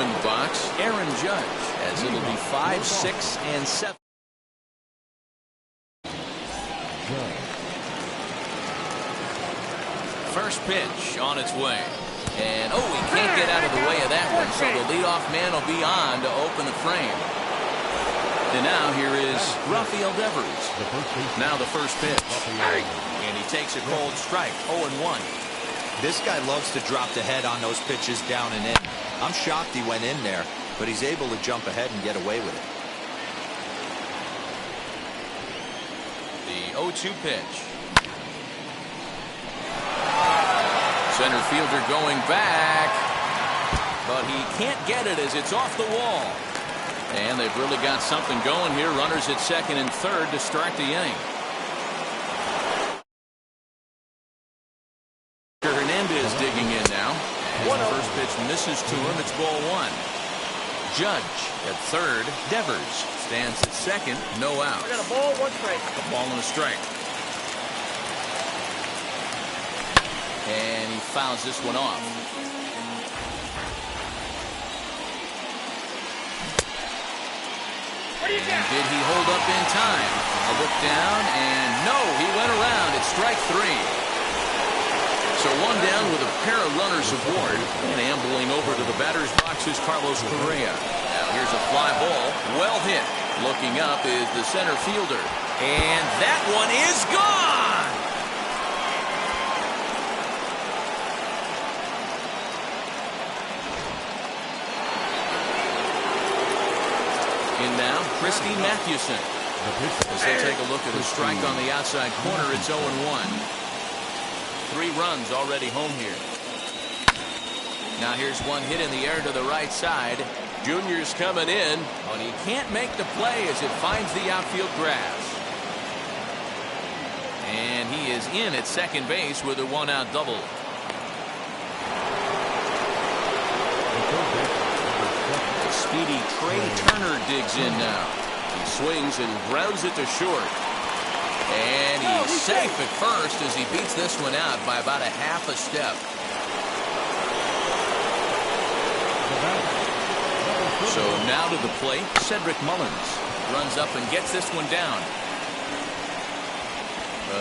in the box, Aaron Judge, as it'll be 5, 6, and 7. First pitch on its way. And, oh, he can't get out of the way of that one, so the leadoff man will be on to open the frame. And now here is Rafael Devers. Now the first pitch. And he takes a cold strike, 0-1. This guy loves to drop the head on those pitches down and in. I'm shocked he went in there, but he's able to jump ahead and get away with it. The 0-2 pitch. Center fielder going back, but he can't get it as it's off the wall. And they've really got something going here. Runners at second and third to start the inning. Hernandez digging in now. As the first pitch misses to him, it's ball one. Judge at third. Devers stands at second. No out. We got a ball, one strike. A ball and a strike. And he fouls this one off. And did he hold up in time? A look down, and no, he went around. It's strike three. So one down with a pair of runners aboard. And ambling over to the batter's box is Carlos Correa. Now here's a fly ball. Well hit. Looking up is the center fielder. And that one is gone! In now, Christy Mathewson. As they take a look at a strike on the outside corner, it's 0-1. 3 runs already home here. Now here's one hit in the air to the right side. Junior's coming in, but he can't make the play as it finds the outfield grass. And he is in at second base with a 1-out double. Speedy Trey Turner digs in now. He swings and grounds it to short. And he's safe at first as he beats this one out by about a half a step. So now to the plate, Cedric Mullins runs up and gets this one down.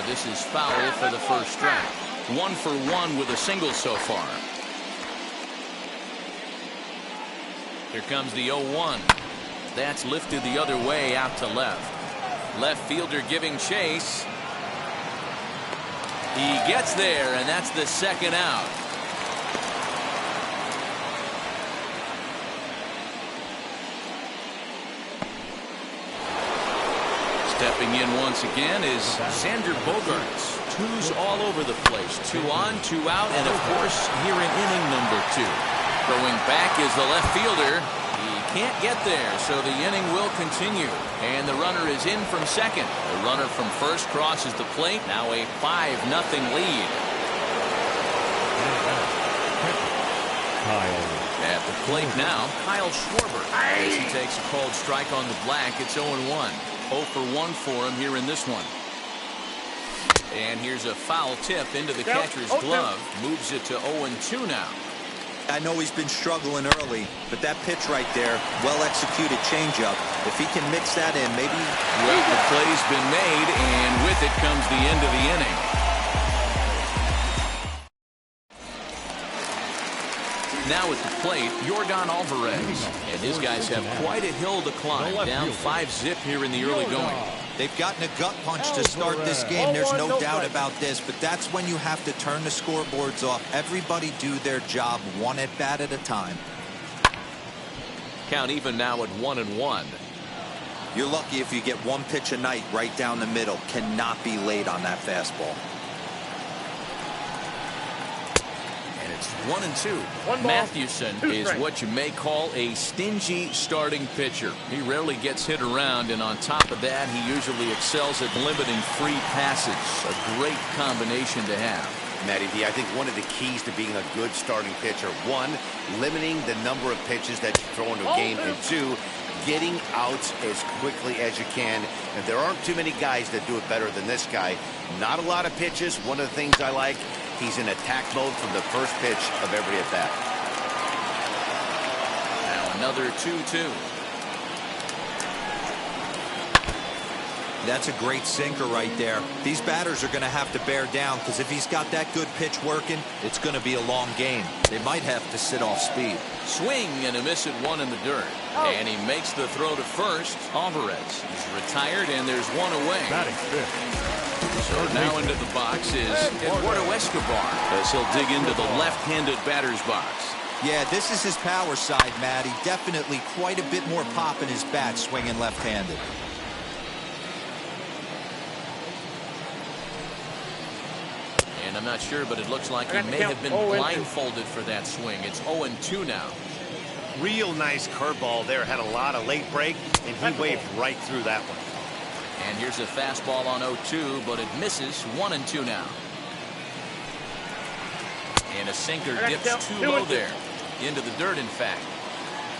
This is foul for the first strike. 1 for 1 with a single so far. Here comes the 0-1. That's lifted the other way out to left. Left fielder giving chase. He gets there, and that's the second out. Stepping in once again is Xander Bogaerts. 2s all over the place. 2 on, 2 out, and of course here in inning number 2. Going back is the left fielder. He can't get there, so the inning will continue. And the runner is in from second. The runner from first crosses the plate. Now a 5-0 lead. At the plate now, Kyle Schwarber. As he takes a cold strike on the black, it's 0-1. 0 for 1 for him here in this one. And here's a foul tip into the catcher's glove. Moves it to 0-2 now. I know he's been struggling early, but that pitch right there, well-executed changeup. If he can mix that in, maybe... Well, the play's been made, and with it comes the end of the inning. Now at the plate, Yordan Alvarez. And his guys have quite a hill to climb. Down 5-0 here in the early going. They've gotten a gut punch to start this game. There's no doubt about this, but that's when you have to turn the scoreboards off. Everybody do their job 1 at bat at a time. Count even now at 1-1. You're lucky if you get 1 pitch a night right down the middle. Cannot be late on that fastball. And it's 1-2. Mathewson is what you may call a stingy starting pitcher. He rarely gets hit around, and on top of that, he usually excels at limiting free passes. A great combination to have. Matty V, I think one of the keys to being a good starting pitcher, 1, limiting the number of pitches that you throw into a game, and 2, getting outs as quickly as you can. And there aren't too many guys that do it better than this guy. Not a lot of pitches. One of the things I like, he's in attack mode from the first pitch of every at bat. Another 2-2. That's a great sinker right there. These batters are going to have to bear down, because if he's got that good pitch working, it's going to be a long game. They might have to sit off speed. Swing and a miss at one in the dirt. And he makes the throw to first. Alvarez is retired, and there's one away. So now into the box is Eduardo Escobar, as he'll dig into the left-handed batter's box. Yeah, this is his power side, Matty. Definitely quite a bit more pop in his bat swinging left-handed. And I'm not sure, but it looks like he may have been blindfolded for that swing. It's 0-2 now. Real nice curveball there. Had a lot of late break, and he waved right through that one. And here's a fastball on 0-2, but it misses. 1-2 now. And a sinker dips too low there. Into the dirt, in fact.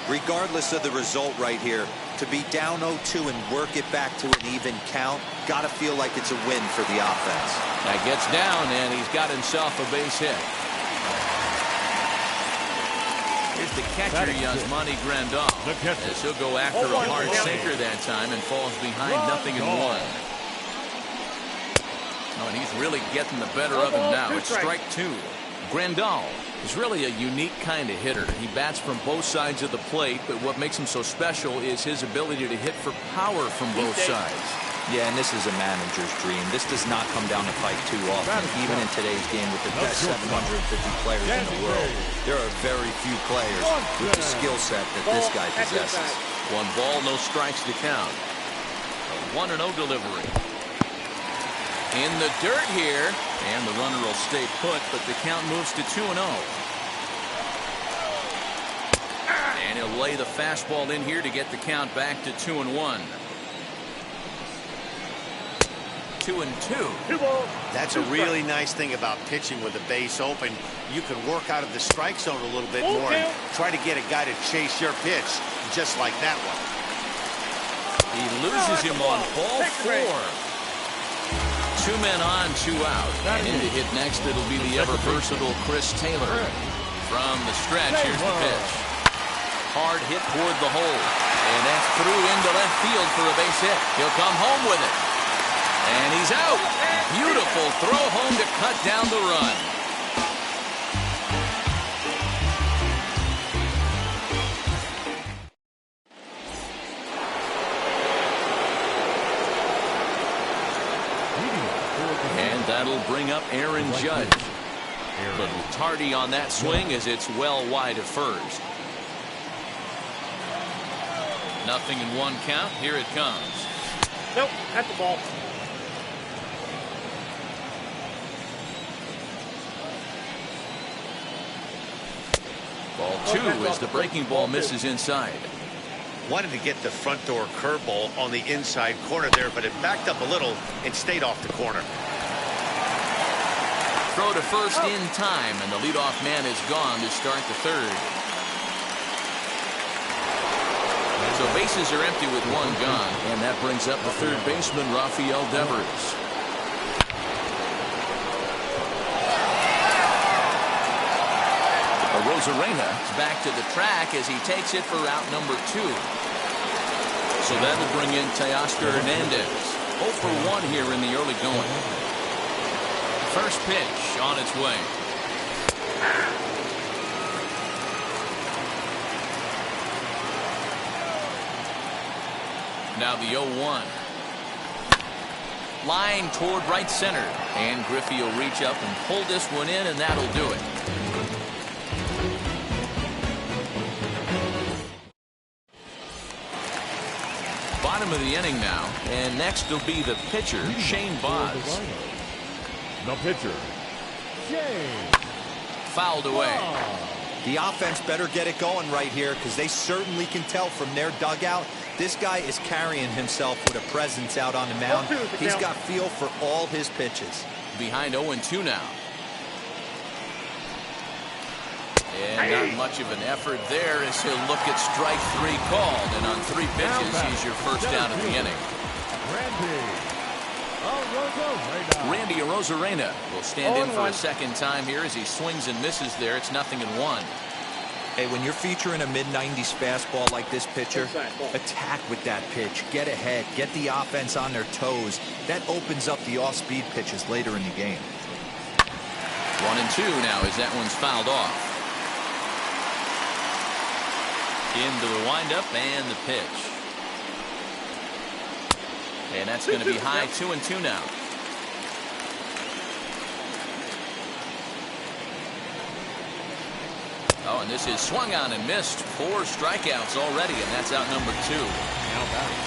Regardless of the result right here, to be down 0-2 and work it back to an even count, got to feel like it's a win for the offense. That gets down, and he's got himself a base hit. Here's the catcher, Yasmani Grandal, as he'll go after a hard sinker that time and falls behind 0-1. Oh, and he's really getting the better of him now. It's strike two. Grandal is really a unique kind of hitter. He bats from both sides of the plate, but what makes him so special is his ability to hit for power from both sides. Yeah, and this is a manager's dream. This does not come down to fight too often, even in today's game with the best 750 players in the world. There are very few players with the skill set that this guy possesses. 1 ball, no strikes to count. A 1-0 delivery. In the dirt here, and the runner will stay put, but the count moves to 2-0. And he'll lay the fastball in here to get the count back to 2-1. 2-2. That's a really nice thing about pitching with the base open. You can work out of the strike zone a little bit more and try to get a guy to chase your pitch, just like that one. He loses him on ball 4. 2 men on, 2 out. And in to hit next, it'll be the ever-versatile Chris Taylor. From the stretch, here's the pitch. Hard hit toward the hole. And that's through into left field for a base hit. He'll come home with it. And he's out. Beautiful throw home to cut down the run. And that'll bring up Aaron Judge. A little tardy on that swing as it's well wide of first. 0-1 count. Here it comes. Nope, that's the ball. Ball 2 as the breaking ball misses inside. Wanted to get the front door curveball on the inside corner there, but it backed up a little and stayed off the corner. Throw to first in time, and the leadoff man is gone to start the third. So bases are empty with 1 gone, and that brings up the third baseman, Rafael Devers. Arozarena is back to the track as he takes it for route number 2. So that'll bring in Teoscar Hernandez. 0 for 1 here in the early going. First pitch on its way. Now the 0-1. Line toward right center. And Griffey will reach up and pull this one in, and that'll do it. Bottom of the inning now. And next will be the pitcher, Shane Baz. The pitcher, Shane. Fouled away. The offense better get it going right here, because they certainly can tell from their dugout this guy is carrying himself with a presence out on the mound. He's got feel for all his pitches. Behind 0-2 now. And not much of an effort there as he'll look at strike 3 called. And on 3 pitches, he's your first out of the inning. Randy Arozarena will stand in for a second time here as he swings and misses there. It's 0-1. Hey, when you're featuring a mid-90s fastball like this pitcher, attack with that pitch. Get ahead. Get the offense on their toes. That opens up the off-speed pitches later in the game. 1-2 now as that one's fouled off. Into the windup and the pitch. And that's going to be high. 2-2 now. Oh, and this is swung on and missed. 4 strikeouts already, and that's out number 2. Now batting.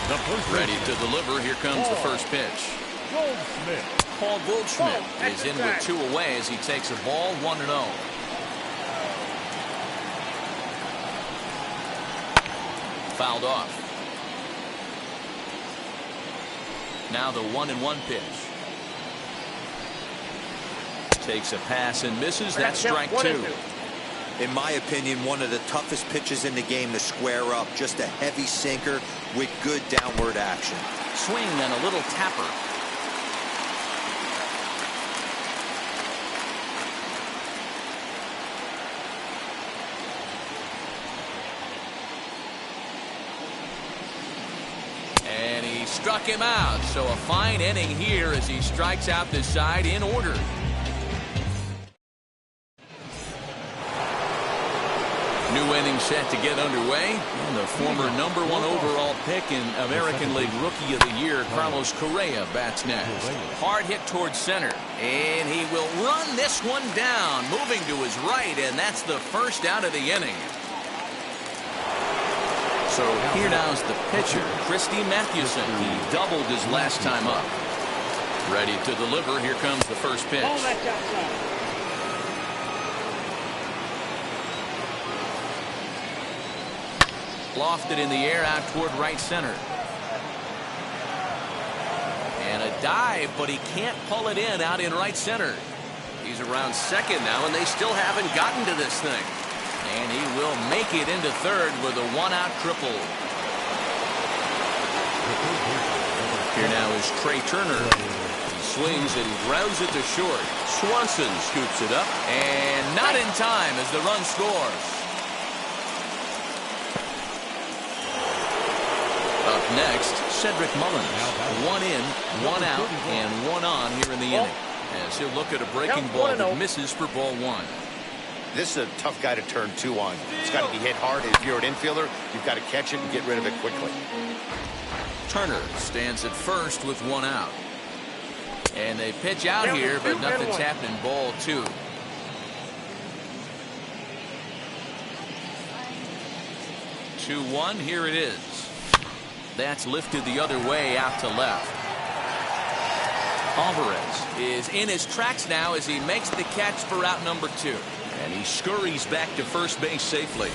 The first Ready to deliver. Here comes the first pitch. Goldschmidt. Paul Goldschmidt is in with 2 away as he takes a ball 1-0. Fouled off. Now the 1-1 pitch. Takes a pass and misses. That's strike 2. In my opinion, one of the toughest pitches in the game to square up. Just a heavy sinker with good downward action. Swing and a little tapper. And he struck him out. So a fine inning here as he strikes out this side in order. New inning set to get underway. And the former #1 overall pick in American League Rookie of the Year, Carlos Correa, bats next. Hard hit towards center. And he will run this one down, moving to his right, and that's the first out of the inning. So here now's the pitcher, Christy Mathewson. He doubled his last time up. Ready to deliver. Here comes the first pitch. Lofted in the air out toward right center. And a dive, but he can't pull it in out in right center. He's around second now, and they still haven't gotten to this thing. And he will make it into third with a 1-out triple. Here now is Trey Turner. He swings and grounds it to short. Swanson scoops it up, and not in time as the run scores. Up next, Cedric Mullins. 1 in, 1 out, and 1 on here in the inning. As he'll look at a breaking ball that misses for ball 1. This is a tough guy to turn 2 on. It's got to be hit hard. If you're an infielder, you've got to catch it and get rid of it quickly. Turner stands at first with 1 out. And they pitch out here, but nothing's happening. Ball 2. Two-1. Here it is. That's lifted the other way out to left. Alvarez is in his tracks now as he makes the catch for out number 2. And he scurries back to first base safely.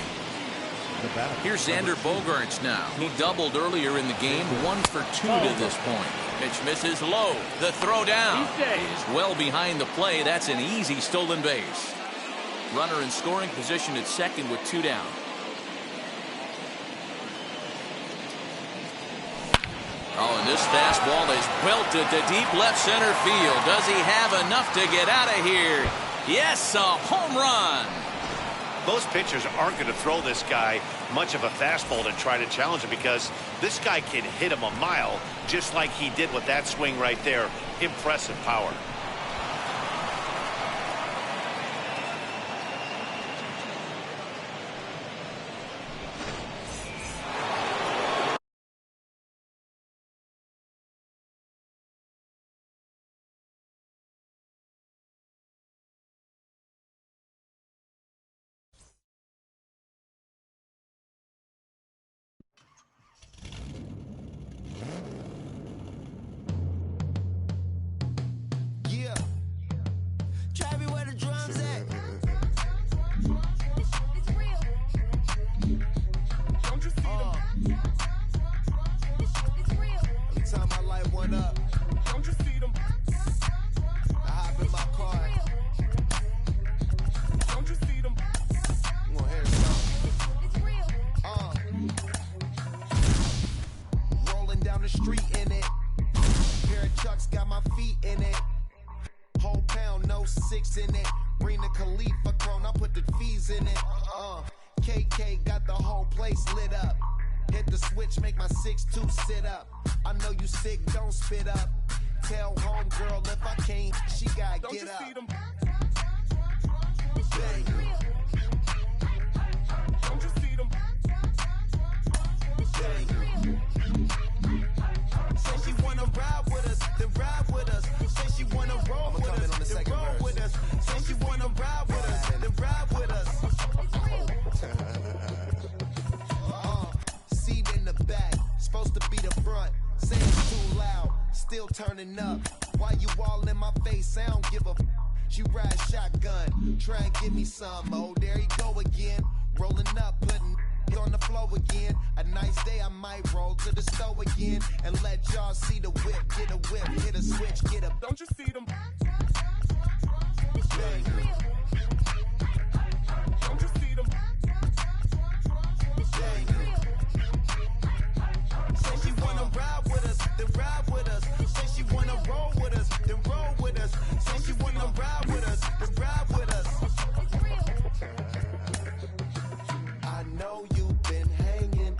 Here's Xander Bogaerts now. He doubled earlier in the game, 1 for 2 to this point. Pitch misses low. The throw down is well behind the play. That's an easy stolen base. Runner in scoring position at second with 2 down. Oh, and this fastball is belted to deep left center field. Does he have enough to get out of here? Yes, a home run. Most pitchers aren't going to throw this guy much of a fastball to try to challenge him, because this guy can hit him a mile just like he did with that swing right there. Impressive power. place lit up. Hit the switch, make my 6'2" sit up. I know you sick, don't spit up. Tell homegirl if I can't, she gotta get up. Don't you see them? Don't you see them? Say she wanna ride with us, then ride with us. Say she wanna roll with us, then roll with us. Say she wanna ride with us, then ride with us. Seat in the back, supposed to be the front. Say it's too loud, still turning up. Why you all in my face? I don't give a f. She ride shotgun, try and give me some. Oh, there he go again, rolling up, putting on the floor again. A nice day, I might roll to the stove again and let y'all see the whip. Get a whip, hit a switch, get a. Don't you see them? Don't you see them? Say she wanna ride with us, then ride with us. Say she wanna roll with us, then roll with us. Say she wanna ride with us, then ride with us. I know you've been hanging,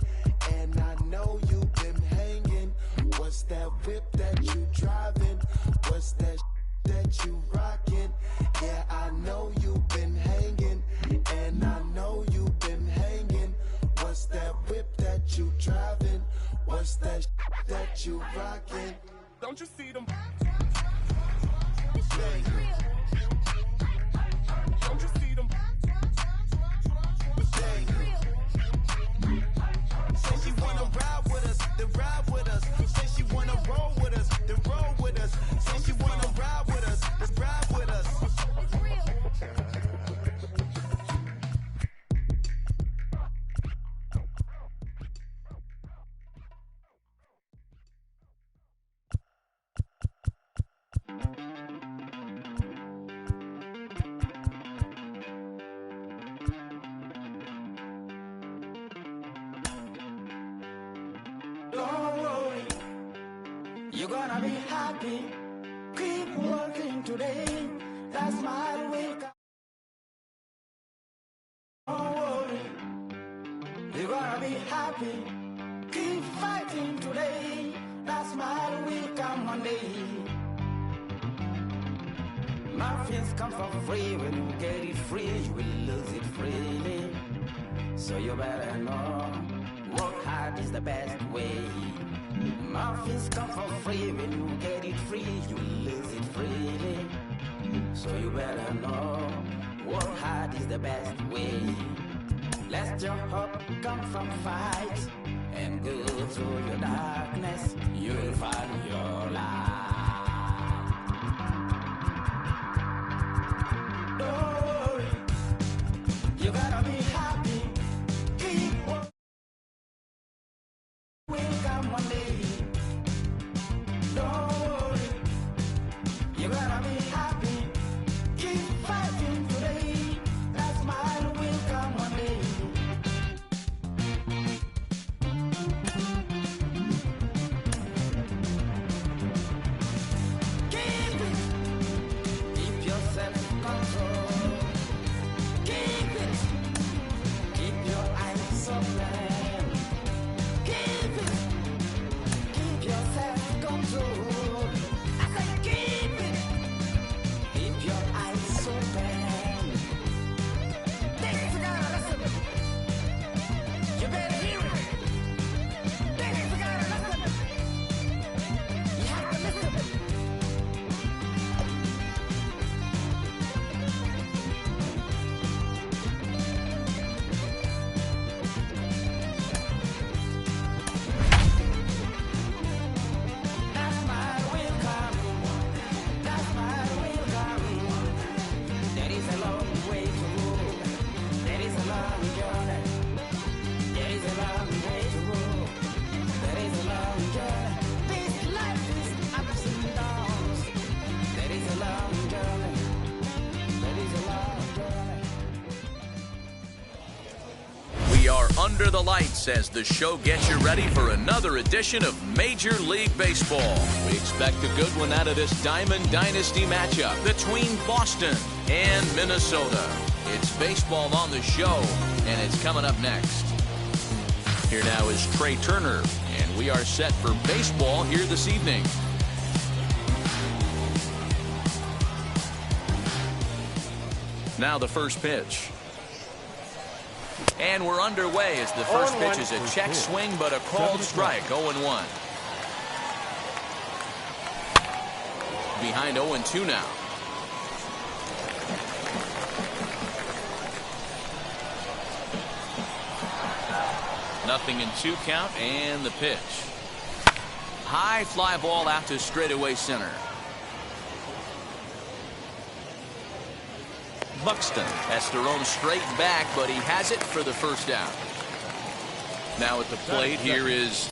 and I know you've been hanging. What's that whip that you driving? What's that that you rocking? Yeah, I know you've been hanging, and I know you've been hanging. What's that whip that you driving? What's that that you rocking? Don't you see them? Don't you see them? Say she wanna ride with us, then ride with us. Say she wanna roll with us, then roll with us. Say she wanna ride with us, then ride with us. You're gonna be happy. Keep working today. That smile will come. Don't worry. You're gonna be happy. Keep fighting today. That smile will come one day. Muffins come for free. When you get it free, you will lose it freely. So you better know. Work hard is the best way. Muffins come for free. When you get it free, you lose it freely. So you better know. Work hard is the best way. Let your hope come from fight and go through your darkness. You will find your light. Don't worry. You gotta be happy. Keep working. Will come one day. Don't worry, you gotta be happy. Keep fighting today. That smile will come one day. Keep it. Keep your self-control. Keep it. Keep your eyes open. Keep it. Keep your self-control. I say keep it. Keep your eyes open. Ladies and gentlemen, listen. You better hear it. Ladies and gentlemen, listen. You have to listen. That smile will come. That smile will come. There is a long way to go. There is a long journey. There is a long way to go. There is a long journey. This life is ups and downs. There is a long journey. There is a long journey. We are under the lights as the show gets you ready for another edition of Major League Baseball. We expect a good one out of this Diamond Dynasty matchup between Boston and Minnesota. It's baseball on the show, and it's coming up next. Here now is Trey Turner, and we are set for baseball here this evening. Now the first pitch. And we're underway as the first pitch is a check swing, but a called strike, 0-1. Behind 0-2 now. Nothing in 2 count, and the pitch. High fly ball out to straightaway center. Buxton has to roam straight back, but he has it for the first out. Now at the plate, here is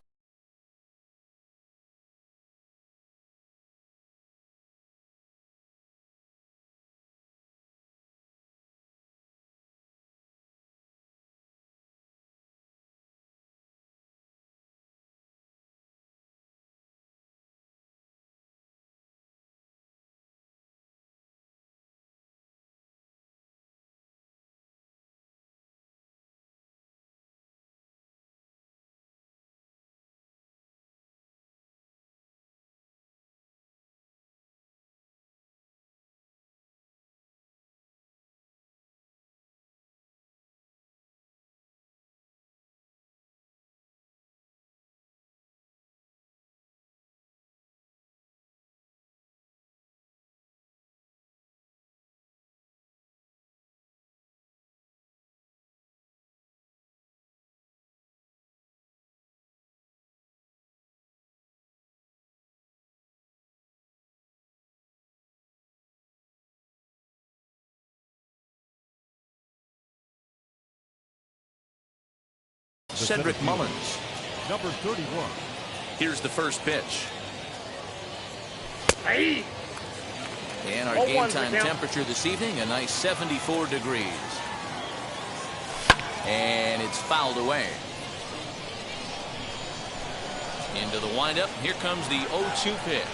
Cedric Mullins. Number 31. Here's the first pitch. And our game time temperature this evening, a nice 74 degrees. And it's fouled away. Into the windup. Here comes the 0-2 pitch.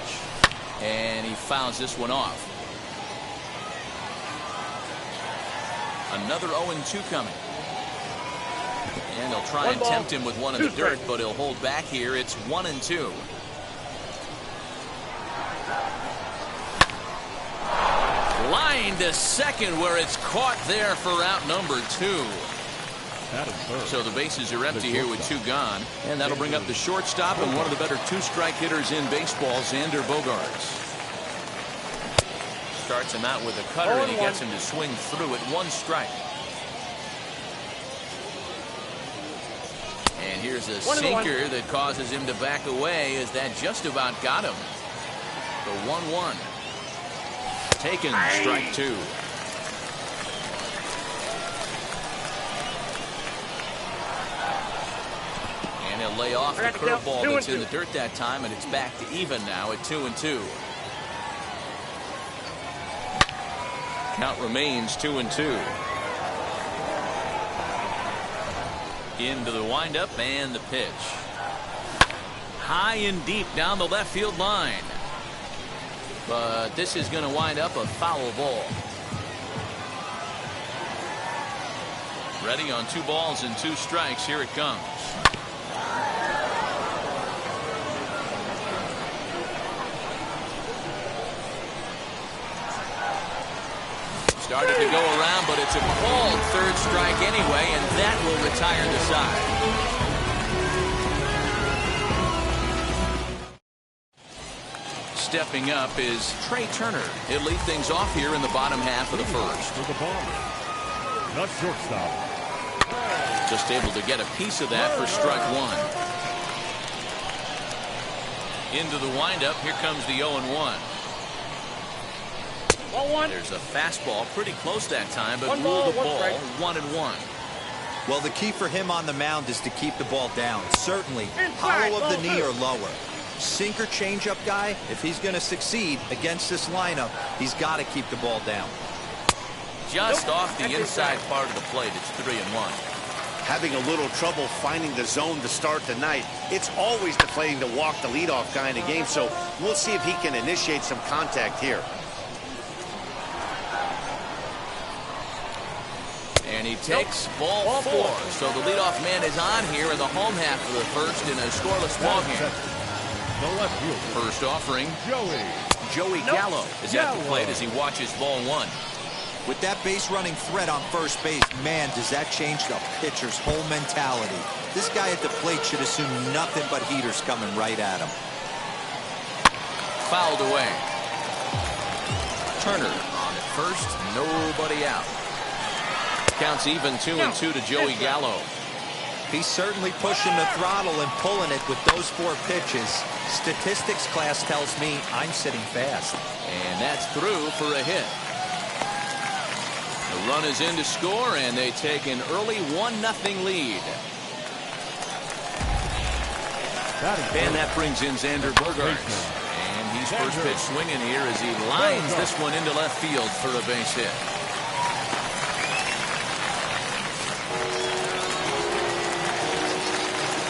And he fouls this one off. Another 0-2 coming. And they'll try and tempt him with one in the dirt, but he'll hold back here. It's 1-2. Line to second, where it's caught there for out number 2. So the bases are empty here with 2 gone. And that'll bring up the shortstop and one of the better 2-strike hitters in baseball, Xander Bogaerts. Starts him out with a cutter, and he gets him to swing through at 1 strike. And here's a sinker that causes him to back away, as that just about got him. The 1-1. Taken, strike 2. And he'll lay off the curveball that's in the dirt that time, and it's back to even now at 2-2. Count remains 2-2. Into the windup and the pitch. High and deep down the left field line. But this is going to wind up a foul ball. Ready on 2 balls and 2 strikes. Here it comes. Started to go around, but it's a called 3rd strike anyway, and that will retire the side. Stepping up is Trey Turner. He'll lead things off here in the bottom half of the first. For the ball. Not shortstop. Just able to get a piece of that for strike 1. Into the windup. Here comes the 0-1. There's a fastball pretty close that time, but ruled the ball 1-1. Well, the key for him on the mound is to keep the ball down. Certainly, hollow of the knee or lower. Sinker changeup guy, if he's going to succeed against this lineup, he's got to keep the ball down. Just off the inside part of the plate, it's 3-1. Having a little trouble finding the zone to start the night. It's always deflating to walk the leadoff guy in a game, so we'll see if he can initiate some contact here. And he takes ball 4. So the leadoff man is on here in the home half of the first in a scoreless ballgame. The left fielder. First offering, Joey Gallo is at the plate as he watches ball 1. With that base running threat on first base, man, does that change the pitcher's whole mentality. This guy at the plate should assume nothing but heaters coming right at him. Fouled away. Turner on at first, nobody out. Counts even 2-2 to Joey Gallo. He's certainly pushing the throttle and pulling it with those 4 pitches. Statistics class tells me I'm sitting fast. And that's through for a hit. The run is in to score, and they take an early 1-0 lead. And that brings in Xander Bogaerts. And he's first pitch swinging here as he lines this one into left field for a base hit.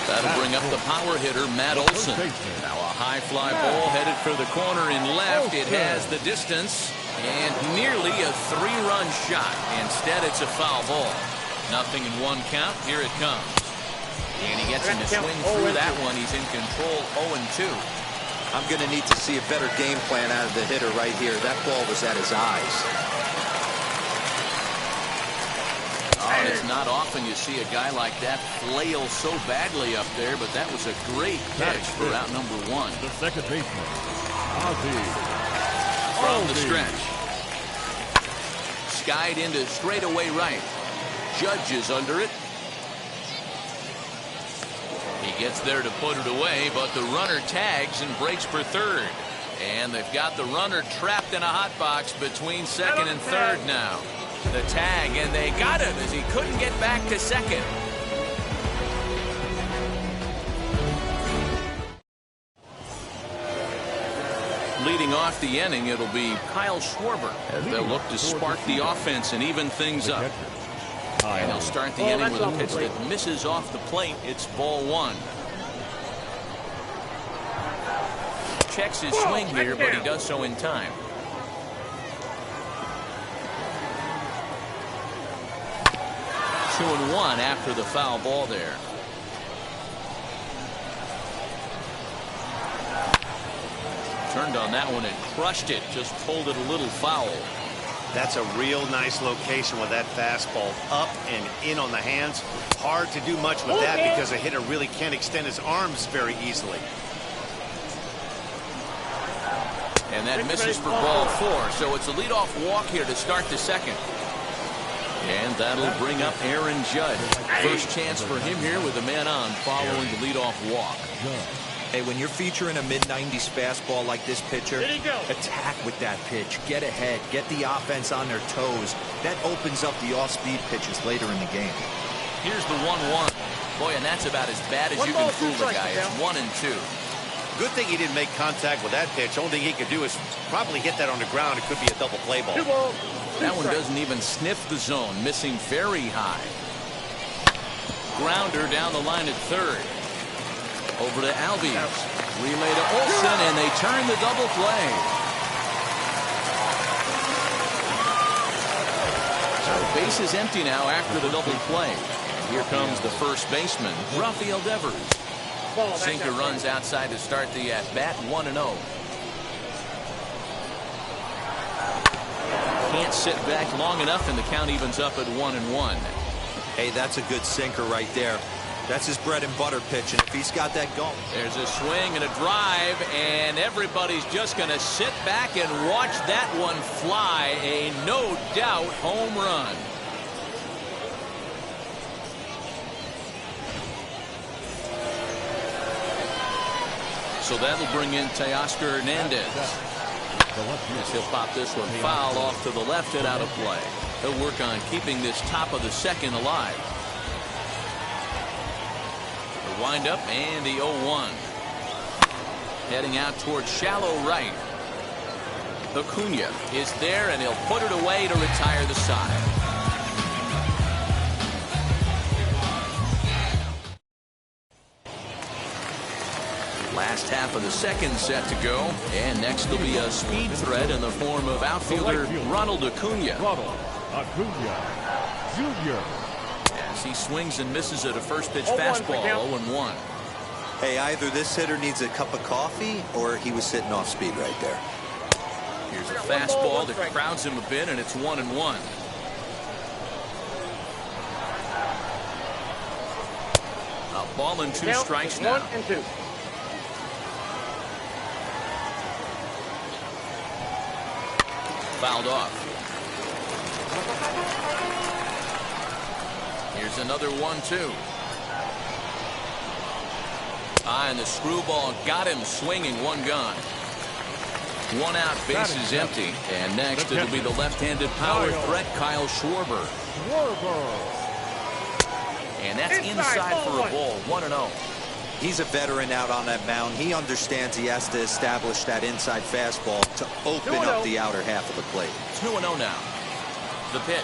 That'll bring up the power hitter, Matt Olson. Now a high fly ball headed for the corner in left. It has the distance and nearly a 3-run shot. Instead, it's a foul ball. 0-1 count. Here it comes. And he gets him to swing through that one. He's in control 0-2. I'm going to need to see a better game plan out of the hitter right here. That ball was at his eyes. Oh, it's not often you see a guy like that flail so badly up there, but that was a great catch for out number 1. The second baseman, Ozzie. From the stretch. Skied into straightaway right. Judge is under it. He gets there to put it away, but the runner tags and breaks for third. And they've got the runner trapped in a hot box between second and third now. The tag, and they got him as he couldn't get back to second. Leading off the inning, it'll be Kyle Schwarber as they'll look to spark the offense and even things up. And they'll start the inning with a pitch that misses off the plate. It's ball 1. Checks his swing here, but he does so in time. Two and 1 after the foul ball there. Turned on that one and crushed it. Just pulled it a little foul. That's a real nice location with that fastball up and in on the hands. Hard to do much with that because a hitter really can't extend his arms very easily. And that misses for ball 4. So it's a leadoff walk here to start the second. And that'll bring up Aaron Judge. First chance for him here with a man on following the leadoff walk. Hey, when you're featuring a mid-90s fastball like this pitcher, attack with that pitch. Get ahead. Get the offense on their toes. That opens up the off-speed pitches later in the game. Here's the 1-1. Boy, and that's about as bad as you can fool the guy. It's 1-2. Good thing he didn't make contact with that pitch. Only thing he could do is probably hit that on the ground. It could be a double play ball. That one doesn't even sniff the zone, missing very high. Grounder down the line at third. Over to Albies. Relay to Olsen, and they turn the double play. So base is empty now after the double play. And here comes the first baseman, Rafael Devers. Sinker runs outside to start the at-bat, 1-0. Can't sit back long enough, and the count evens up at 1-1. Hey, that's a good sinker right there. That's his bread and butter pitch, and if he's got that going. There's a swing and a drive, and everybody's just going to sit back and watch that one fly. A no-doubt home run. So that'll bring in Teoscar Hernandez. As he'll pop this one foul off to the left and out of play. He'll work on keeping this top of the second alive. The windup and the 0-1. Heading out towards shallow right. Acuna is there, and he'll put it away to retire the side. Last half of the second set to go, and next will be a speed threat in the form of outfielder Ronald Acuna. Jr. As he swings and misses at a first pitch fastball, 0-1. Hey, either this hitter needs a cup of coffee or he was sitting off speed right there. Here's a fastball that crowds him a bit, and it's 1-1. A ball and 2 strikes now. 1-2. Fouled off. Here's another 1-2. And the screwball got him swinging, 1 gone. 1 out, base is empty. And next it'll be the left-handed power threat, Kyle Schwarber. And that's inside for a ball, 1-0. He's a veteran out on that mound. He understands he has to establish that inside fastball to open up the outer half of the plate. 2-0 now. The pitch.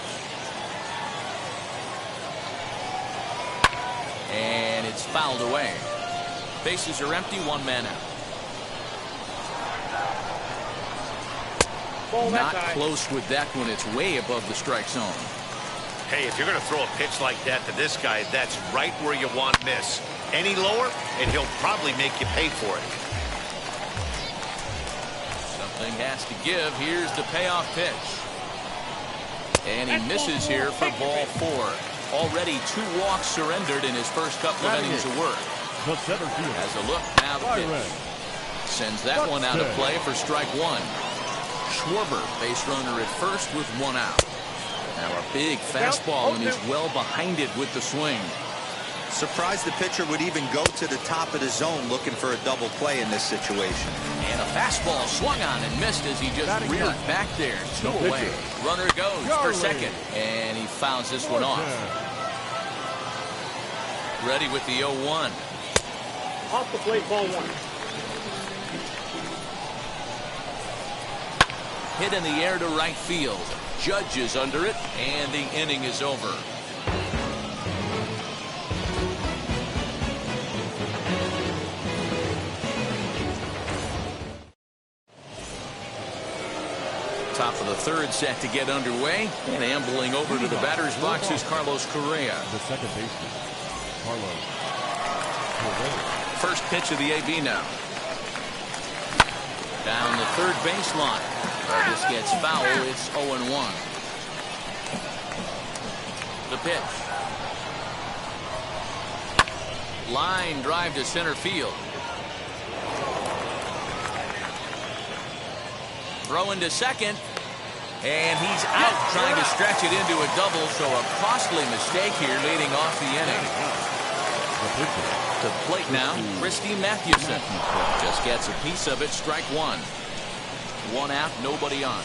And it's fouled away. Bases are empty, 1 man out. Not close with that one. It's way above the strike zone. Hey, if you're going to throw a pitch like that to this guy, that's right where you want miss. Any lower, and he'll probably make you pay for it. Something has to give. Here's the payoff pitch. And he misses here for ball 4. Already 2 walks surrendered in his first couple of innings of work. Has a look, now the pitch. Sends that one out of play for strike 1. Schwarber, base runner at first with 1 out. Now a big fastball, and he's well behind it with the swing. Surprised the pitcher would even go to the top of the zone looking for a double play in this situation. And a fastball swung on and missed as he just reared back there. 2 away. Runner goes for second, and he fouls this one off. Ready with the 0-1. Off the plate, ball 1. Hit in the air to right field. Judge is under it, and the inning is over. Top of the 3rd set to get underway, and ambling over to the batter's box is Carlos Correa. The second baseman, Carlos Correa. First pitch of the AB now. Down the 3rd baseline. This gets foul. It's 0-1. The pitch. Line drive to center field. Throw into second. And he's out trying to stretch it into a double. So a costly mistake here leading off the inning. To the plate now, Christy Mathewson. Just gets a piece of it, strike 1. 1 out, nobody on.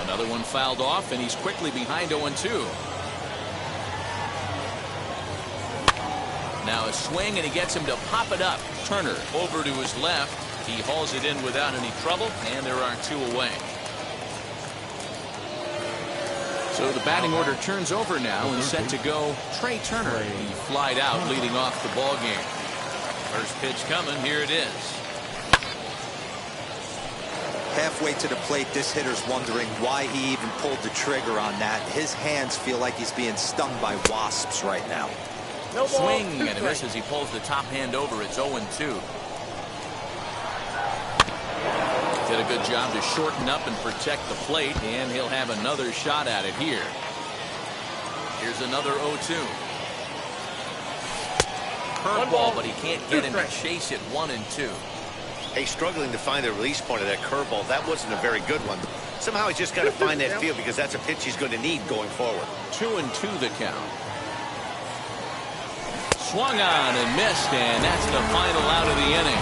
Another one fouled off, and he's quickly behind 0-2. Now a swing, and he gets him to pop it up. Turner over to his left. He hauls it in without any trouble, and there are 2 away. So the batting order turns over now and set to go Trey Turner. He flied out leading off the ball game. First pitch coming. Here it is. Halfway to the plate, this hitter's wondering why he even pulled the trigger on that. His hands feel like he's being stung by wasps right now. Swing and a miss as he pulls the top hand over. It's 0-2. Did a good job to shorten up and protect the plate, and he'll have another shot at it here. Here's another 0-2. Curveball, but he can't get him to chase it. 1-2. Hey, struggling to find the release point of that curveball. That wasn't a very good one. Somehow he's just got to find that field because that's a pitch he's going to need going forward. 2-2 the count. Swung on and missed, and that's the final out of the inning.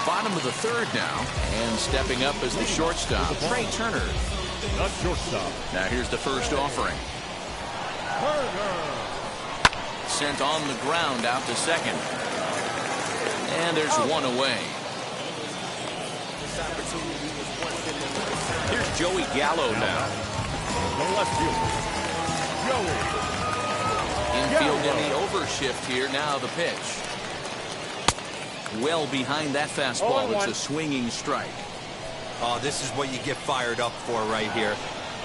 Bottom of the 3rd now, and stepping up as the shortstop, Trey Turner. The shortstop. Now here's the first offering. Sent on the ground out to second. And there's 1 away. Here's Joey Gallo now. The left fielder, Joey. Infield in the overshift here. Now the pitch. well behind that fastball. It's a swinging strike. Oh, this is what you get fired up for right here.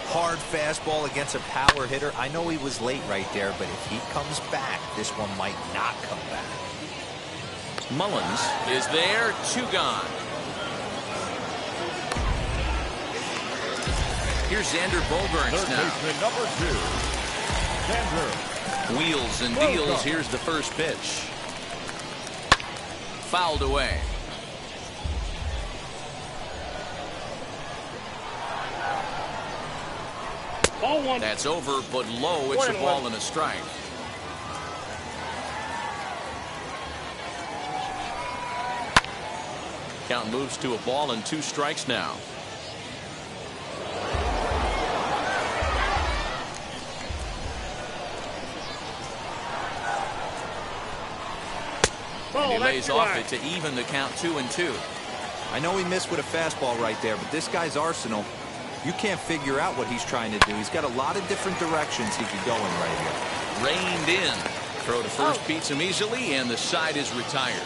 Hard fastball against a power hitter. I know he was late right there, but if he comes back, this one might not come back. Mullins is there, 2 gone. Here's Xander Bogaerts Third now. baseman number 2, Xander. Wheels and deals. Here's the first pitch. Fouled away. Ball 1. That's over, but low. It's a ball and a strike. Count moves to a ball and 2 strikes now. And he lays off it to even the count 2-2. I know he missed with a fastball right there, but this guy's arsenal, you can't figure out what he's trying to do. He's got a lot of different directions he could go in right here. Reined in. Throw to first beats him easily, and the side is retired.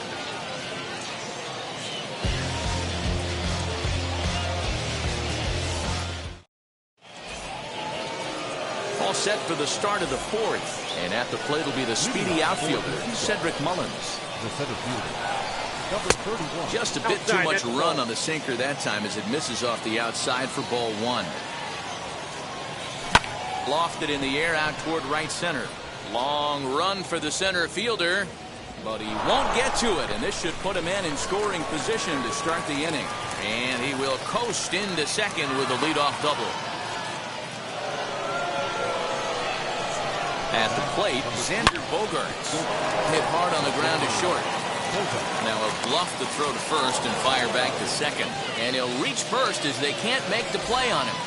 All set for the start of the 4th. And at the plate will be the speedy outfielder, Cedric Mullins. The center fielder, number 31. Just a bit too much run on the sinker that time as it misses off the outside for ball 1. Lofted in the air out toward right center. Long run for the center fielder, but he won't get to it, and this should put him in scoring position to start the inning. And he will coast into second with a leadoff double. At the plate, Xander Bogaerts. Hit hard on the ground to short. Now a bluff to throw to first and fire back to second. And he'll reach first as they can't make the play on him.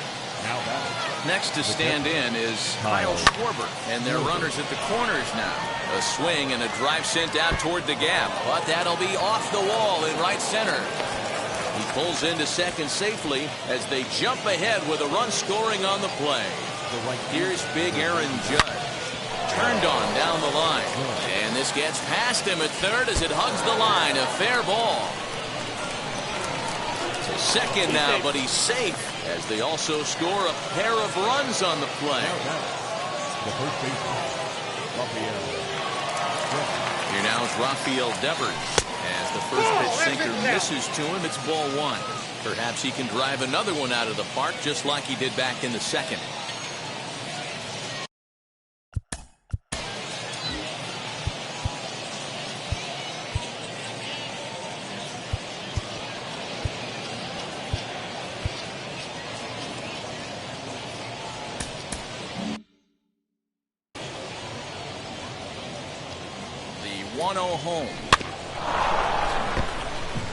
Next to stand in is Kyle Schwarber, and their runners at the corners now. A swing and a drive sent out toward the gap, but that'll be off the wall in right center. He pulls into second safely as they jump ahead with a run scoring on the play. Here's big Aaron Judge. Turned on down the line, and this gets past him at third as it hugs the line. A fair ball. To second now, but he's safe as they also score a pair of runs on the play. The first baseman, Rafael. Here now is Rafael Devers. As the first pitch sinker misses to him, it's ball 1. Perhaps he can drive another one out of the park just like he did back in the second. The 1-0 home.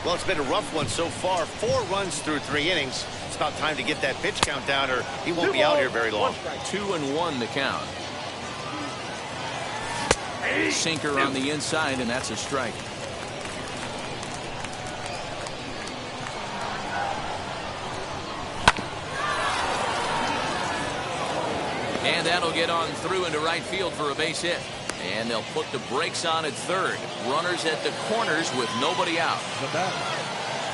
Well, it's been a rough one so far. 4 runs through 3 innings. It's about time to get that pitch count down, or he won't be out here very long. 2-1 the count. Sinker on the inside, and that's a strike. And that'll get on through into right field for a base hit. And they'll put the brakes on at third. Runners at the corners with nobody out.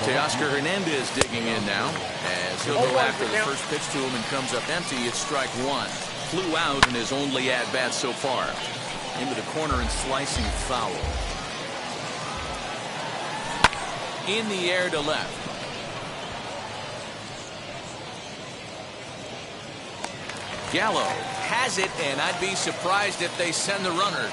Teoscar Hernandez digging in now as he'll go after the first pitch to him and comes up empty. It's strike 1. Flew out in his only at-bat so far. Into the corner and slicing foul. In the air to left. Gallo has it, and I'd be surprised if they send the runner.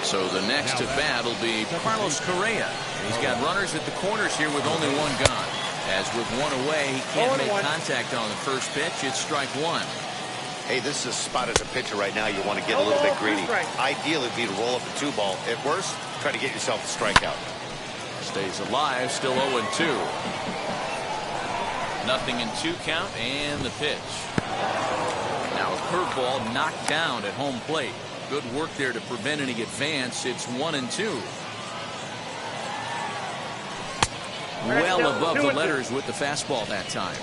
So the next at bat will be Carlos Correa. He's got runners at the corners here with only 1 gone. As with 1 away, he can't make contact on the first pitch. It's strike 1. Hey, this is a spot as a pitcher right now. You want to get a little bit greedy. Ideally, it'd be to roll up a 2 ball. At worst, try to get yourself a strikeout. Stays alive, still 0-2. Nothing in 2 count, and the pitch. Now a curveball knocked down at home plate. Good work there to prevent any advance. It's 1-2. Well above the letters with the fastball that time.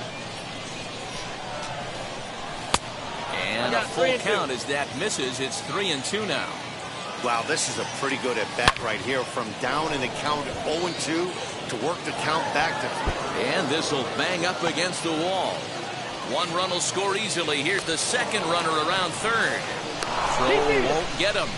And a full count as that misses. It's 3-2 now. Wow, this is a pretty good at-bat right here. From down in the count 0-2 to work the count back to 3. And this will bang up against the wall. One run will score easily. Here's the second runner around third. Throw won't get him.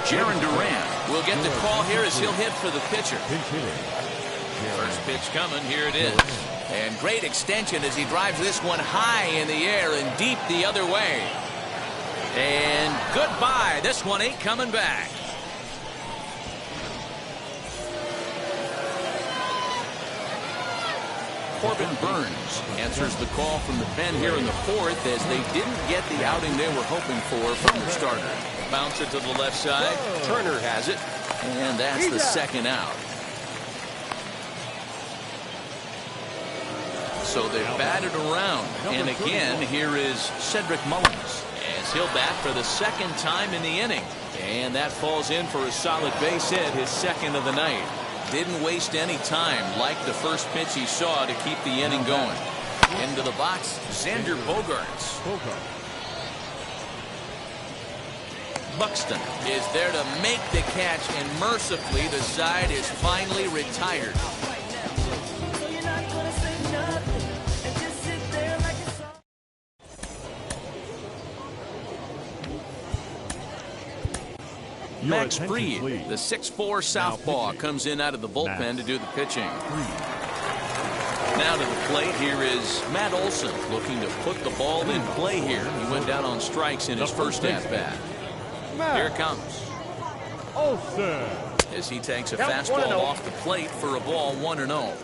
Jarren Duran will get the call here as he'll hit for the pitcher. First pitch coming. Here it is. And great extension as he drives this one high in the air and deep the other way. And goodbye. This one ain't coming back. Corbin Burns answers the call from the pen here in the fourth as they didn't get the outing they were hoping for from the starter. Bouncer to the left side. Turner has it. And that's the second out. So they batted around. And again, here is Cedric Mullins as he'll bat for the second time in the inning. And that falls in for a solid base hit, his second of the night. Didn't waste any time like the first pitch he saw to keep the inning going. Into the box, Xander Bogaerts. Buxton is there to make the catch, and mercifully the side is finally retired. Max Fried, the 6'4" southpaw, comes in out of the bullpen to do the pitching. Now to the plate, here is Matt Olson looking to put the ball in play here. He went down on strikes in his first at-bat. Here it comes. Olson. As he takes a fastball off the plate for a ball 1-0.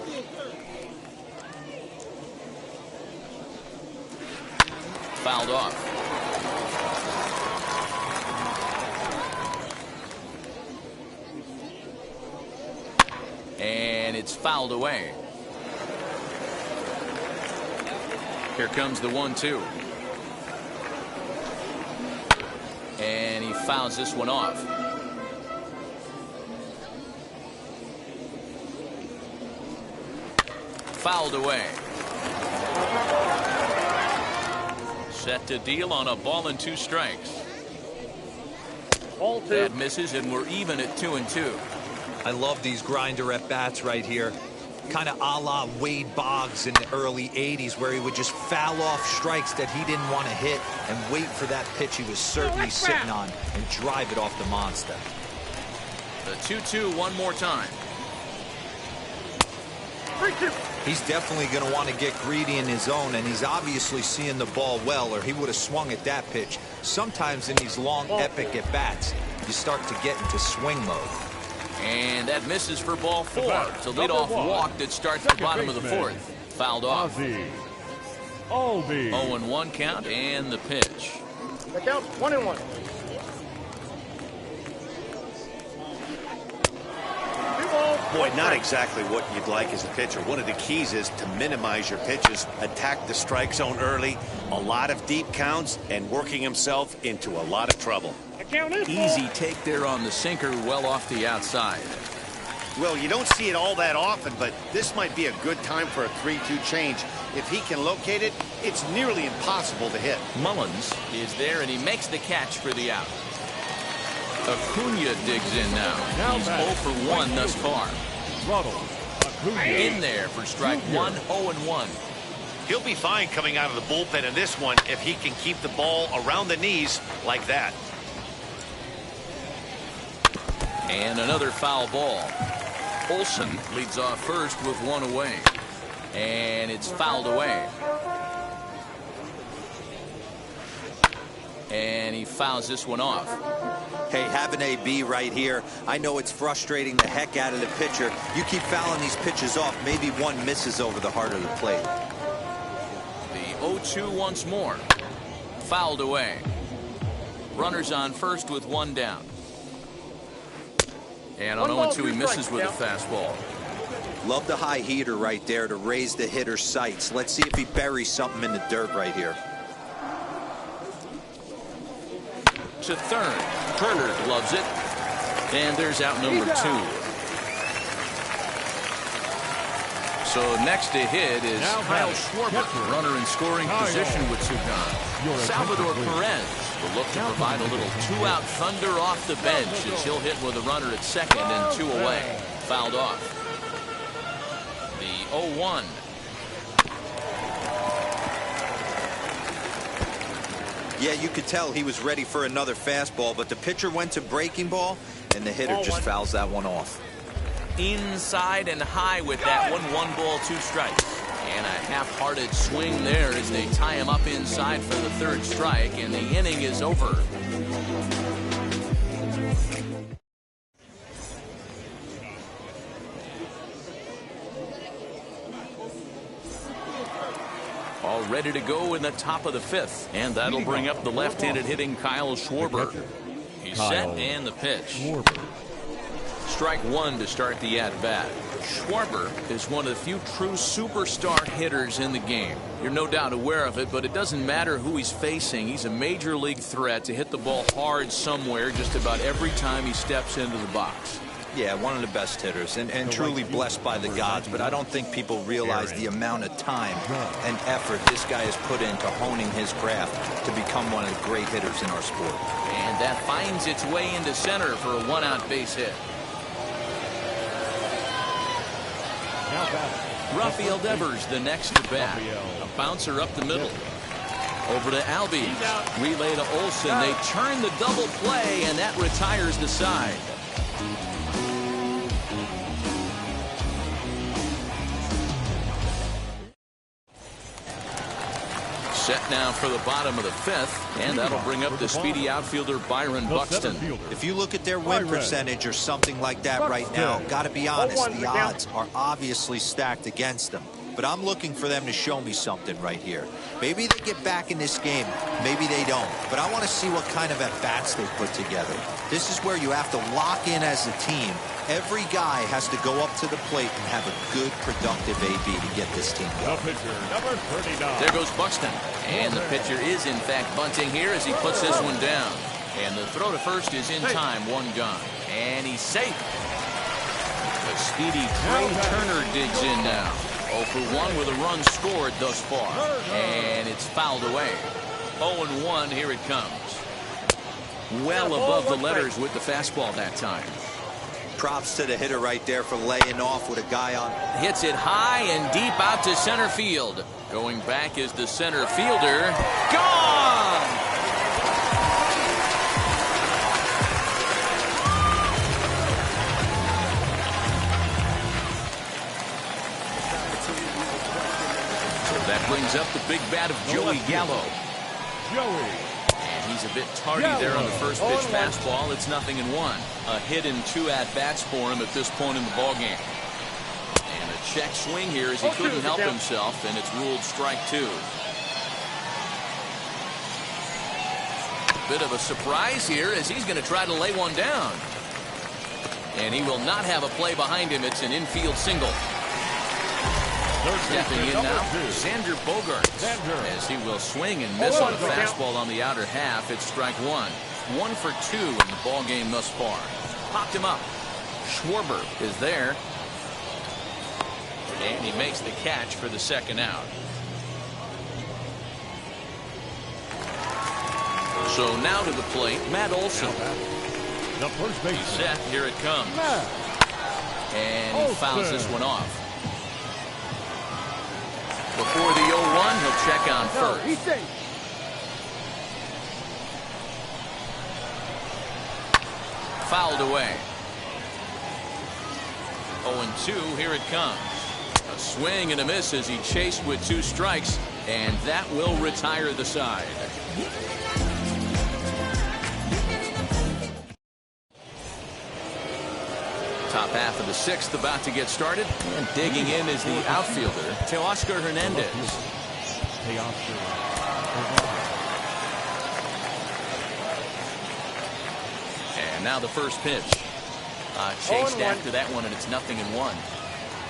Fouled off. And it's fouled away. Here comes the 1-2. And he fouls this one off. Fouled away. Set to deal on a ball and 2 strikes. That misses, and we're even at 2-2. I love these grinder at bats right here. Kind of a la Wade Boggs in the early 80s, where he would just foul off strikes that he didn't want to hit and wait for that pitch he was certainly sitting on and drive it off the monster. The 2-2 one more time. 3-2. He's definitely going to want to get greedy in his own, and he's obviously seeing the ball well, or he would have swung at that pitch. Sometimes in these long, epic at bats, you start to get into swing mode. And that misses for ball 4. It's a leadoff walk that starts the bottom of the fourth. Fouled off. 0-1 count and the pitch. The count 1-1. Boy, not exactly what you'd like as a pitcher. One of the keys is to minimize your pitches, attack the strike zone early, a lot of deep counts, and working himself into a lot of trouble. Easy take there on the sinker, well off the outside. Well, you don't see it all that often, but this might be a good time for a 3-2 change. If he can locate it, it's nearly impossible to hit. Mullins is there, and he makes the catch for the out. Acuna digs in now. He's 0 for 1 thus far. In there for strike 1, 0-1. He'll be fine coming out of the bullpen in this one if he can keep the ball around the knees like that. And another foul ball. Olson leads off first with 1 away. And it's fouled away. And he fouls this one off. Hey, have an AB right here. I know it's frustrating the heck out of the pitcher. You keep fouling these pitches off, maybe one misses over the heart of the plate. The 0-2 once more. Fouled away. Runners on first with one down. And on 0-2 he misses with a fastball. Love the high heater right there to raise the hitter's sights. Let's see if he buries something in the dirt right here. To third. Turner loves it. And there's out number 2. So next to hit is Kyle Schwarber, runner in scoring position with 2 gone. Salvador Perez will look to provide a little 2-out thunder off the bench as he'll hit with a runner at second and 2 away. Fouled off. The 0-1. Yeah, you could tell he was ready for another fastball, but the pitcher went to breaking ball, and the hitter just fouls that one off. Inside and high with that one. 1 ball, 2 strikes. And a half-hearted swing there as they tie him up inside for the 3rd strike, and the inning is over. All ready to go in the top of the 5th, and that'll bring up the left-handed hitting Kyle Schwarber. He's set and the pitch. Strike 1 to start the at-bat. Schwarber is one of the few true superstar hitters in the game. You're no doubt aware of it, but it doesn't matter who he's facing. He's a major league threat to hit the ball hard somewhere just about every time he steps into the box. Yeah, one of the best hitters and truly blessed by the gods, but I don't think people realize the amount of time and effort this guy has put into honing his craft to become one of the great hitters in our sport. And that finds its way into center for a 1-out base hit. Rafael Devers the next to bat. A bouncer up the middle. Over to Albies. Relay to Olsen. They turn the double play, and that retires the side. Set now for the bottom of the 5th, and that'll bring up the speedy outfielder Byron Buxton. If you look at their win percentage or something like that right now, got to be honest, the odds are obviously stacked against them. But I'm looking for them to show me something right here. Maybe they get back in this game, maybe they don't. But I want to see what kind of at-bats they put together. This is where you have to lock in as a team. Every guy has to go up to the plate and have a good, productive AB to get this team going. Number 39. There goes Buxton. And the pitcher is, in fact, bunting here as he puts this one down. And the throw to first is in time, 1 gone. And he's safe. The speedy Trey Turner digs in now. 0 for 1 with a run scored thus far. And it's fouled away. 0-1, here it comes. Well above the letters with the fastball that time. Props to the hitter right there for laying off with a guy on. Hits it high and deep out to center field. Going back is the center fielder. Gone! That brings up the big bat of Joey Gallo. And he's a bit tardy there on the first pitch fastball. It's 0-1. A hit in 2 at-bats for him at this point in the ballgame. And a check swing here as he couldn't help himself, and it's ruled strike 2. Bit of a surprise here as he's going to try to lay one down. And he will not have a play behind him. It's an infield single. Stepping in now, Xander Bogaerts, as he will swing and miss on a fastball on the outer half. It's strike 1. 1 for 2 in the ball game thus far. Popped him up. Schwarber is there. And he makes the catch for the 2nd out. So now to the plate, Matt Olson. The first base. He's set. Here it comes. And he fouls this one off. Before the 0-1, he'll check on first. He's safe. Fouled away. 0-2, here it comes. A swing and a miss as he chased with 2 strikes, and that will retire the side. Top half of the 6th about to get started, and digging in is the outfielder, Teoscar Hernandez. And now the first pitch. Chased after that one, and it's 0-1.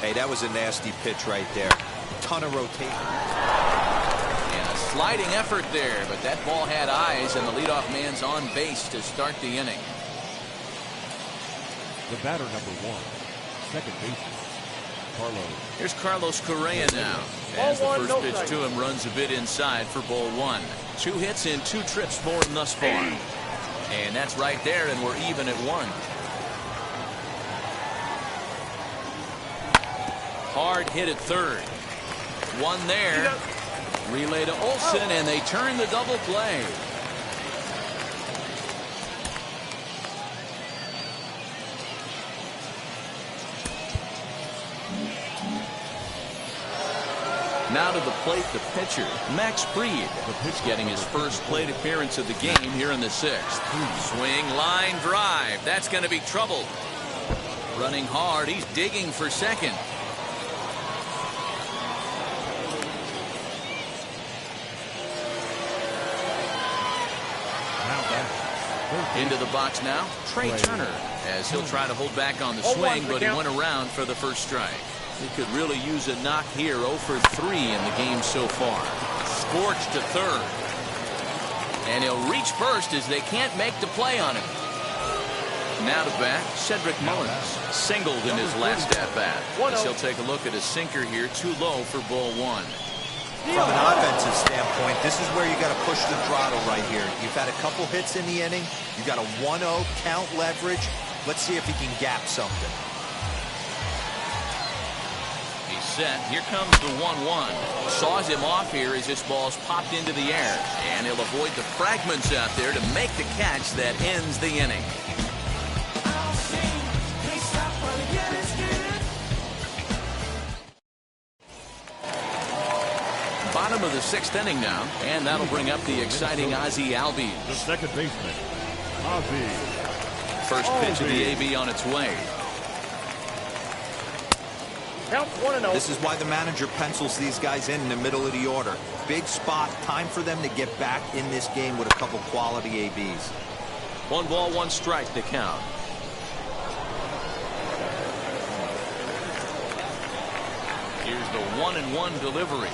Hey, that was a nasty pitch right there. Ton of rotation. And a sliding effort there, but that ball had eyes, and the leadoff man's on base to start the inning. The batter, number 1, second baseman, Carlos. Here's Carlos Correa now, as the first pitch to him runs a bit inside for ball 1. 2 hits in 2 trips for him thus far. And that's right there, and we're even at 1. Hard hit at third. 1 there. Relay to Olsen, and they turn the double play. Now to the plate, the pitcher, Max Fried. He's getting his first plate appearance of the game here in the 6th. Swing, line drive. That's going to be trouble. Running hard. He's digging for second. Into the box now, Trey Turner, as he'll try to hold back on the swing, but he went around for the first strike. He could really use a knock here. 0 for 3 in the game so far. Scorched to third. And he'll reach first as they can't make the play on him. Now to bat, Cedric Mullins. Singled in his last at-bat. As he'll take a look at a sinker here, too low for ball 1. From an offensive standpoint, this is where you got to push the throttle right here. You've had a couple hits in the inning. You got a 1-0 count leverage. Let's see if he can gap something. He's set. Here comes the 1-1. Saws him off here as this ball's popped into the air. And he'll avoid the fragments out there to make the catch that ends the inning. Bottom of the 6th inning now, and that'll bring up the exciting Ozzie Albies. The second baseman, Ozzie. First pitch of the AB on its way. Count 1-0. This is why the manager pencils these guys in the middle of the order. Big spot, time for them to get back in this game with a couple quality ABs. 1 ball, 1 strike to count. Here's the 1-1 delivery.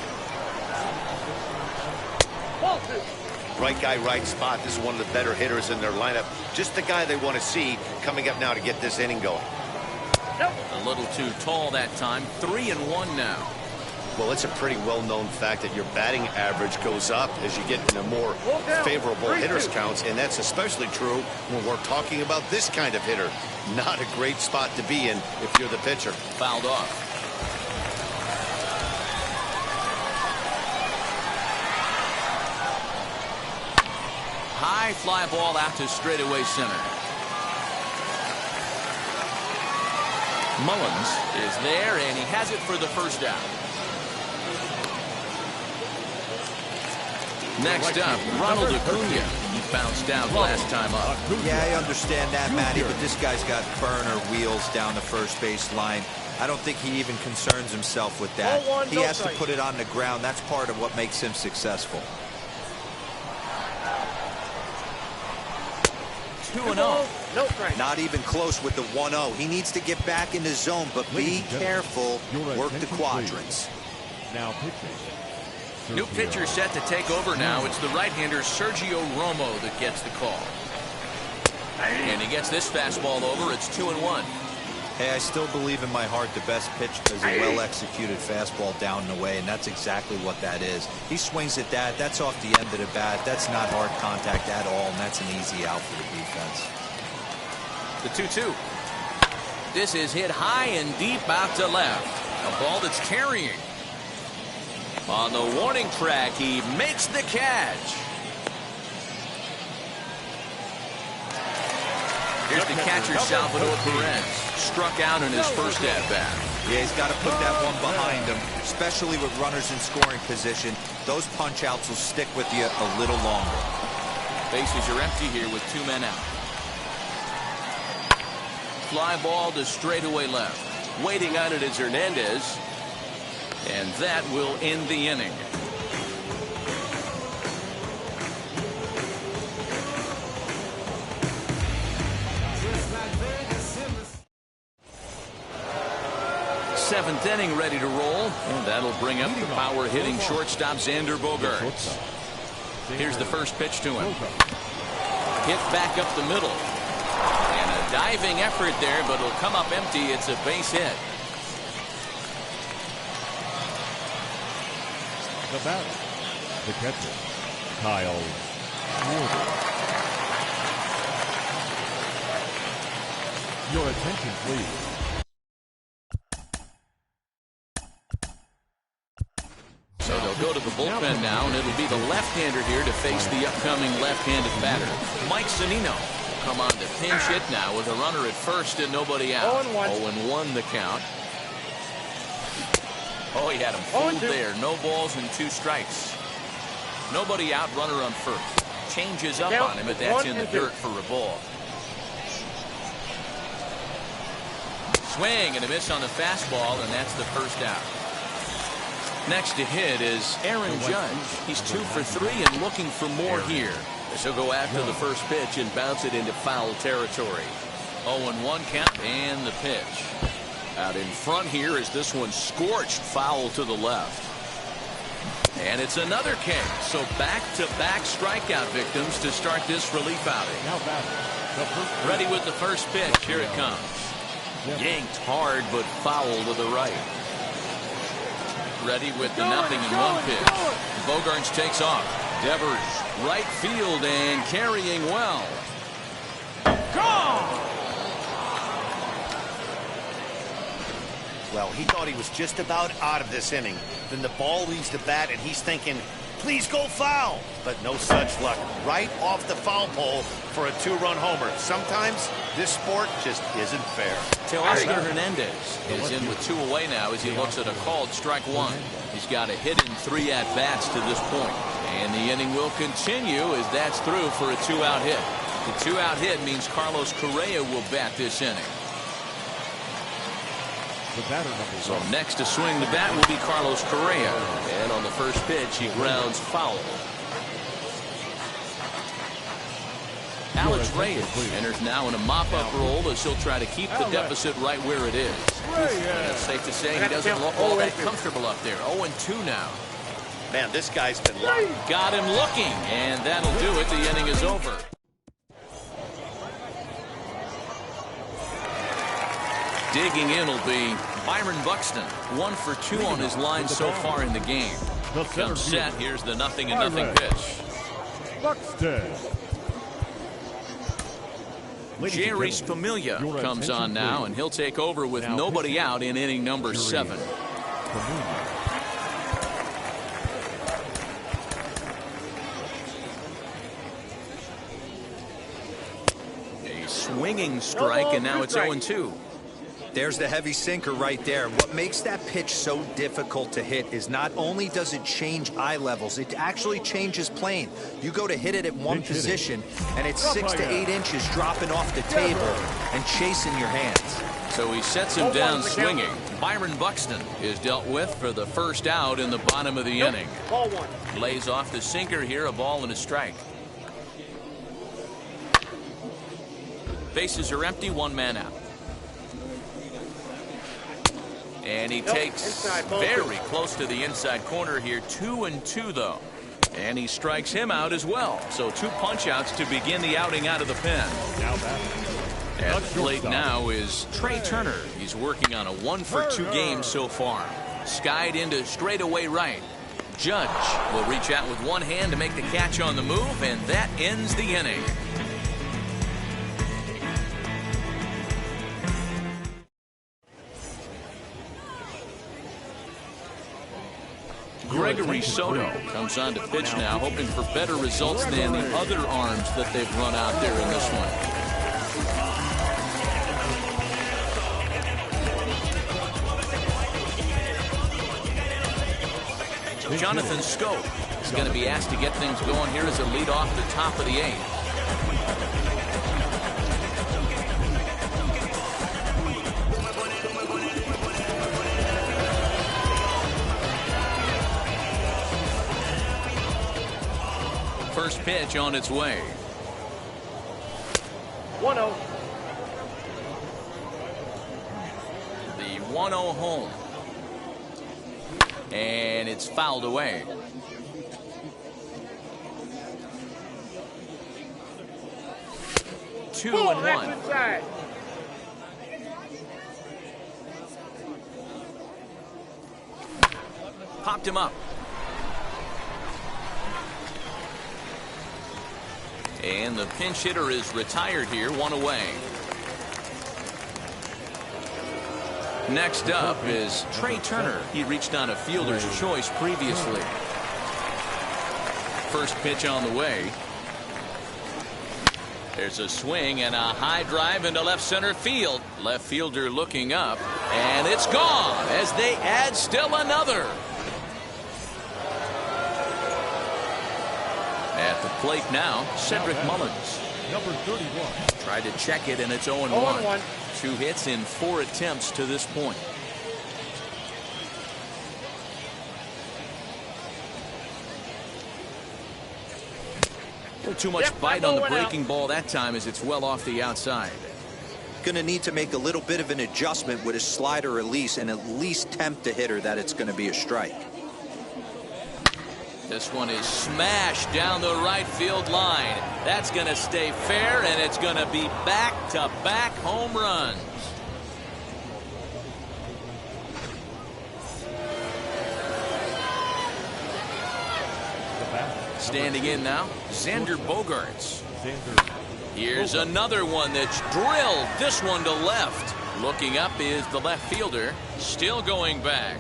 Right guy, right spot. This is one of the better hitters in their lineup. Just the guy they want to see coming up now to get this inning going. A little too tall that time. 3-1 now. Well, it's a pretty well-known fact that your batting average goes up as you get into more favorable hitters counts, and that's especially true when we're talking about this kind of hitter. Not a great spot to be in if you're the pitcher. Fouled off. High fly ball out to straightaway center. Mullins is there, and he has it for the first out. Next up, Ronald Acuna. He bounced out last time up. Yeah, I understand that, Matty, but this guy's got burner wheels down the first base line. I don't think he even concerns himself with that. He has to put it on the ground. That's part of what makes him successful. 2-0. No strike. Not even close with the 1-0. He needs to get back in the zone, but be careful. Work the quadrants. Now pitching. New pitcher set to take over now. It's the right-hander Sergio Romo that gets the call. And he gets this fastball over. It's 2-1. Hey, I still believe in my heart the best pitch is a well-executed fastball down and away, and that's exactly what that is. He swings at that. That's off the end of the bat. That's not hard contact at all, and that's an easy out for the defense. The 2-2. This is hit high and deep out to left. A ball that's carrying. On the warning track, he makes the catch. Here's the catcher, Salvador Perez. Struck out in his first at-bat. Yeah, he's got to put that one behind him, especially with runners in scoring position. Those punch-outs will stick with you a little longer. Bases are empty here with 2 men out. Fly ball to straightaway left. Waiting on it is Hernandez. And that will end the inning. Seventh inning ready to roll, and that'll bring up the power hitting shortstop Xander Bogaerts. Here's the first pitch to him. Hit back up the middle, and a diving effort there, but it'll come up empty. It's a base hit. The batter, the catcher, Kyle Schwarber. Your attention, please. So they'll go to the bullpen now, and it'll be the left-hander here to face the upcoming left-handed batter. Mike Zunino will come on to pinch hit now with a runner at first and nobody out. 0-1 the count. Oh, he had him fooled there. No balls and 2 strikes. Nobody out, runner on first. Changes up on him, but that's in the dirt for a ball. Swing and a miss on the fastball, and that's the first out. Next to hit is Aaron Judge. He's 2 for 3 and looking for more here. This will go after the first pitch and bounce it into foul territory. 0-1 count and the pitch. Out in front here is this one scorched foul to the left. And it's another K. So back-to-back strikeout victims to start this relief outing. Ready with the first pitch. Here it comes. Yanked hard but foul to the right. Ready with the 0-1 pitch. Bogaerts takes off. Devers right field and carrying well. Gone! Well, he thought he was just about out of this inning. Then the ball leaves the bat, and he's thinking, please go foul. But no such luck. Right off the foul pole for a 2-run homer. Sometimes this sport just isn't fair. Teoscar Hernandez is in with 2 away now as he looks at a called strike 1. He's got a hit in 3 at-bats to this point. And the inning will continue as that's through for a 2-out hit. The 2-out hit means Carlos Correa will bat this inning. So next to swing the bat will be Carlos Correa. And on the first pitch, he grounds foul. Alex Reyes enters now in a mop-up role as he'll try to keep the deficit right where it is. And it's safe to say he doesn't look all that comfortable up there. 0-2 now. Man, this guy's been locked. Got him looking, and that'll do it. The inning is over. Digging in will be Byron Buxton. 1 for 2 on his line so far in the game. Comes set. Here's the 0-0 pitch. Buxton. Jerry Spamiglia comes on now, and he'll take over with nobody out in inning number 7. A swinging strike, and now it's 0-2. There's the heavy sinker right there. What makes that pitch so difficult to hit is not only does it change eye levels, it actually changes plane. You go to hit it at one position, and it's 6 to 8 inches dropping off the table and chasing your hands. So he sets him down swinging. Byron Buxton is dealt with for the first out in the bottom of the inning. Ball 1. Lays off the sinker here, a ball and a strike. Bases are empty, 1 man out. And he takes very close to the inside corner here. 2-2 though. And he strikes him out as well. So 2 punch outs to begin the outing out of the pen. At the plate now is Trey Turner. He's working on a 1 for 2 game so far. Skied into straightaway right. Judge will reach out with one hand to make the catch on the move, and that ends the inning. Gregory Soto comes on to pitch now, hoping for better results than the other arms that they've run out there in this one. Jonathan Schoop is going to be asked to get things going here as a lead off the top of the 8th. First pitch on its way. 1-0. The 1-0 home. And it's fouled away. Two and one. Popped him up. And the pinch hitter is retired here, 1 away. Next up is Trey Turner. He reached on a fielder's choice previously. First pitch on the way. There's a swing and a high drive into left center field. Left fielder looking up, and it's gone as they add still another. At the plate now, Cedric Mullins. Number 31. Tried to check it, and it's 0-1. 2 hits in 4 attempts to this point. A little too much bite on the breaking ball that time as it's well off the outside. Going to need to make a little bit of an adjustment with his slider release and at least tempt the hitter that it's going to be a strike. This one is smashed down the right field line. That's going to stay fair, and it's going to be back-to-back home runs. Standing in now, Xander Bogaerts. Here's another one that's drilled. This one to left. Looking up is the left fielder. Still going back.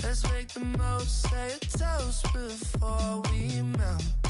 Let's make the most, say a toast before we melt.